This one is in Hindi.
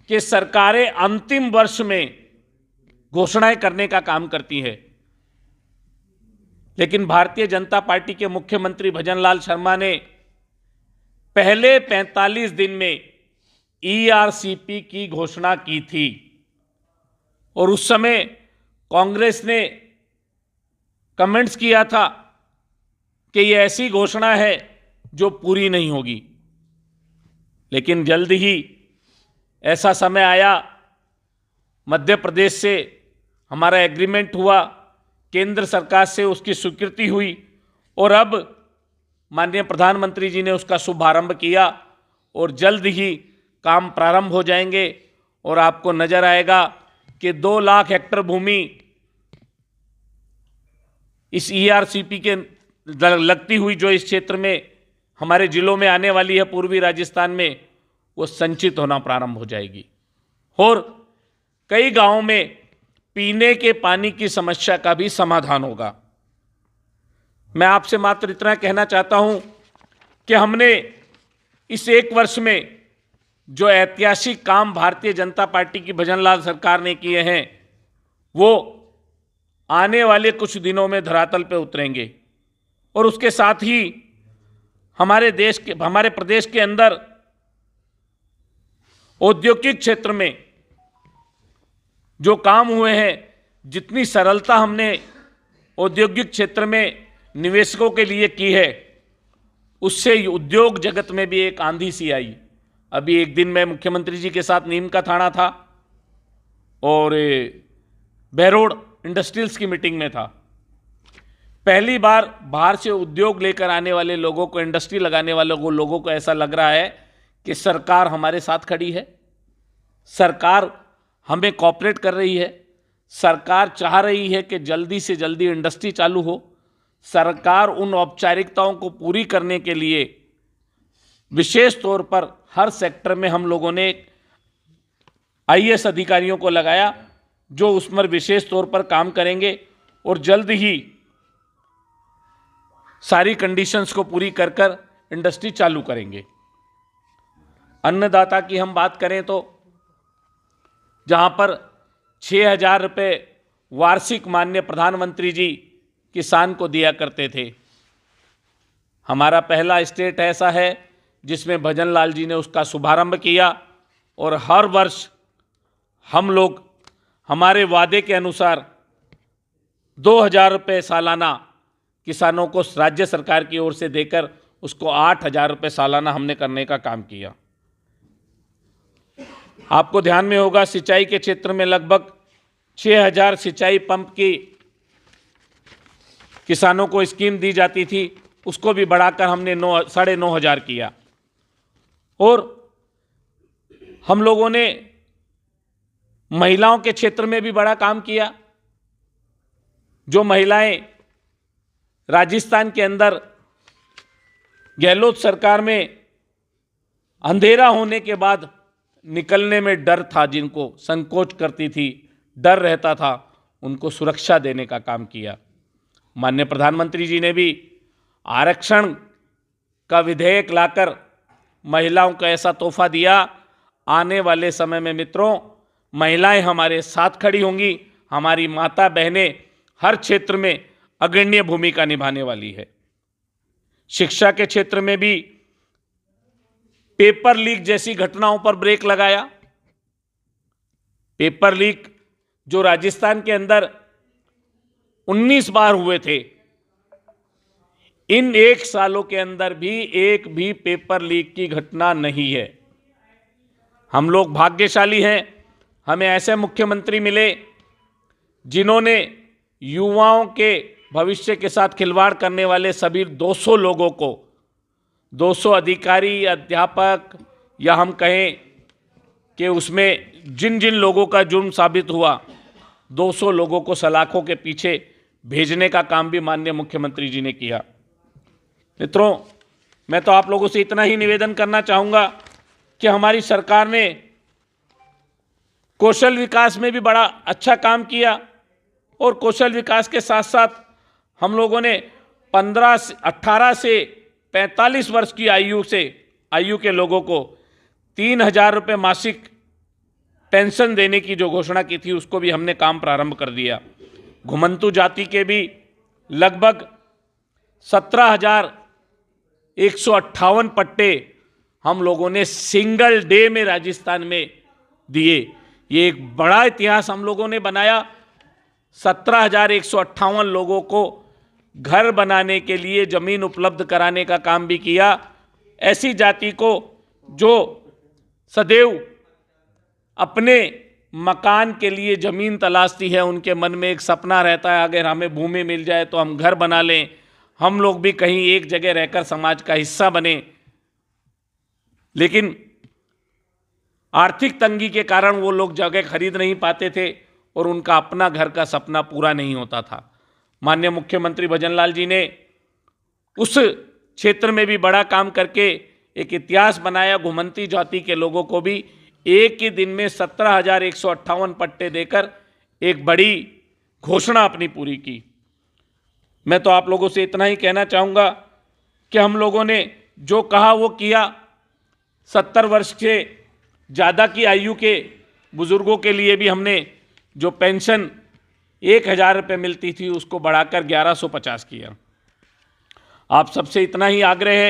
कि सरकारें अंतिम वर्ष में घोषणाएं करने का काम करती है, लेकिन भारतीय जनता पार्टी के मुख्यमंत्री भजनलाल शर्मा ने पहले 45 दिन में ईआरसीपी की घोषणा की थी और उस समय कांग्रेस ने कमेंट्स किया था कि ये ऐसी घोषणा है जो पूरी नहीं होगी। लेकिन जल्द ही ऐसा समय आया, मध्य प्रदेश से हमारा एग्रीमेंट हुआ, केंद्र सरकार से उसकी स्वीकृति हुई और अब माननीय प्रधानमंत्री जी ने उसका शुभारंभ किया और जल्द ही काम प्रारंभ हो जाएंगे और आपको नजर आएगा कि 2 लाख हेक्टेयर भूमि इस ईआरसीपी के लगती हुई जो इस क्षेत्र में हमारे जिलों में आने वाली है, पूर्वी राजस्थान में, वो संचित होना प्रारंभ हो जाएगी और कई गांवों में पीने के पानी की समस्या का भी समाधान होगा। मैं आपसे मात्र इतना कहना चाहता हूं कि हमने इस 1 वर्ष में जो ऐतिहासिक काम भारतीय जनता पार्टी की भजनलाल सरकार ने किए हैं, वो आने वाले कुछ दिनों में धरातल पे उतरेंगे और उसके साथ ही हमारे प्रदेश के अंदर औद्योगिक क्षेत्र में जो काम हुए हैं, जितनी सरलता हमने औद्योगिक क्षेत्र में निवेशकों के लिए की है, उससे उद्योग जगत में भी एक आंधी सी आई। अभी एक दिन मैं मुख्यमंत्री जी के साथ नीम का थाना था और बहरोड इंडस्ट्रियल्स की मीटिंग में था। पहली बार बाहर से उद्योग लेकर आने वाले लोगों को, इंडस्ट्री लगाने वाले लोगों को ऐसा लग रहा है कि सरकार हमारे साथ खड़ी है, सरकार हमें कोऑपरेट कर रही है, सरकार चाह रही है कि जल्दी से जल्दी इंडस्ट्री चालू हो। सरकार उन औपचारिकताओं को पूरी करने के लिए विशेष तौर पर हर सेक्टर में हम लोगों ने आईएएस अधिकारियों को लगाया जो उस पर विशेष तौर पर काम करेंगे और जल्द ही सारी कंडीशंस को पूरी कर इंडस्ट्री चालू करेंगे। अन्नदाता की हम बात करें तो जहां पर 6,000 रुपये वार्षिक माननीय प्रधानमंत्री जी किसान को दिया करते थे, हमारा पहला स्टेट ऐसा है जिसमें भजनलाल जी ने उसका शुभारंभ किया और हर वर्ष हम लोग हमारे वादे के अनुसार 2,000 रुपये सालाना किसानों को राज्य सरकार की ओर से देकर उसको 8,000 रुपये सालाना हमने करने का काम किया। आपको ध्यान में होगा, सिंचाई के क्षेत्र में लगभग 6,000 सिंचाई पंप की किसानों को स्कीम दी जाती थी, उसको भी बढ़ाकर हमने 9,500 किया। और हम लोगों ने महिलाओं के क्षेत्र में भी बड़ा काम किया। जो महिलाएं राजस्थान के अंदर गहलोत सरकार में अंधेरा होने के बाद निकलने में डर था, जिनको संकोच करती थी, डर रहता था, उनको सुरक्षा देने का काम किया। माननीय प्रधानमंत्री जी ने भी आरक्षण का विधेयक लाकर महिलाओं को ऐसा तोहफा दिया। आने वाले समय में मित्रों, महिलाएं हमारे साथ खड़ी होंगी, हमारी माता बहनें हर क्षेत्र में अग्रणी भूमिका निभाने वाली है। शिक्षा के क्षेत्र में भी पेपर लीक जैसी घटनाओं पर ब्रेक लगाया। पेपर लीक जो राजस्थान के अंदर 19 बार हुए थे, इन 1 सालों के अंदर भी एक भी पेपर लीक की घटना नहीं है। हम लोग भाग्यशाली हैं, हमें ऐसे मुख्यमंत्री मिले जिन्होंने युवाओं के भविष्य के साथ खिलवाड़ करने वाले सभी 200 लोगों को, 200 अधिकारी, अध्यापक, या हम कहें कि उसमें जिन जिन लोगों का जुर्म साबित हुआ, 200 लोगों को सलाखों के पीछे भेजने का काम भी माननीय मुख्यमंत्री जी ने किया। मित्रों, मैं तो आप लोगों से इतना ही निवेदन करना चाहूँगा कि हमारी सरकार ने कौशल विकास में भी बड़ा अच्छा काम किया और कौशल विकास के साथ साथ हम लोगों ने 18 से 45 वर्ष की आयु के लोगों को 3,000 रुपये मासिक पेंशन देने की जो घोषणा की थी उसको भी हमने काम प्रारंभ कर दिया। घुमंतु जाति के भी लगभग 17,158 पट्टे हम लोगों ने सिंगल डे में राजस्थान में दिए। ये एक बड़ा इतिहास हम लोगों ने बनाया। 17,158 लोगों को घर बनाने के लिए जमीन उपलब्ध कराने का काम भी किया। ऐसी जाति को जो सदैव अपने मकान के लिए जमीन तलाशती है, उनके मन में एक सपना रहता है अगर हमें भूमि मिल जाए तो हम घर बना लें, हम लोग भी कहीं एक जगह रहकर समाज का हिस्सा बने। लेकिन आर्थिक तंगी के कारण वो लोग जगह खरीद नहीं पाते थे और उनका अपना घर का सपना पूरा नहीं होता था। माननीय मुख्यमंत्री भजनलाल जी ने उस क्षेत्र में भी बड़ा काम करके एक इतिहास बनाया। घुमंती जाति के लोगों को भी एक ही दिन में 17,158 पट्टे देकर एक बड़ी घोषणा अपनी पूरी की। मैं तो आप लोगों से इतना ही कहना चाहूँगा कि हम लोगों ने जो कहा वो किया। 70 वर्ष से ज़्यादा की आयु के बुज़ुर्गों के लिए भी हमने जो पेंशन 1,000 रुपये मिलती थी उसको बढ़ाकर 1,150 किया। आप सबसे इतना ही आग्रह है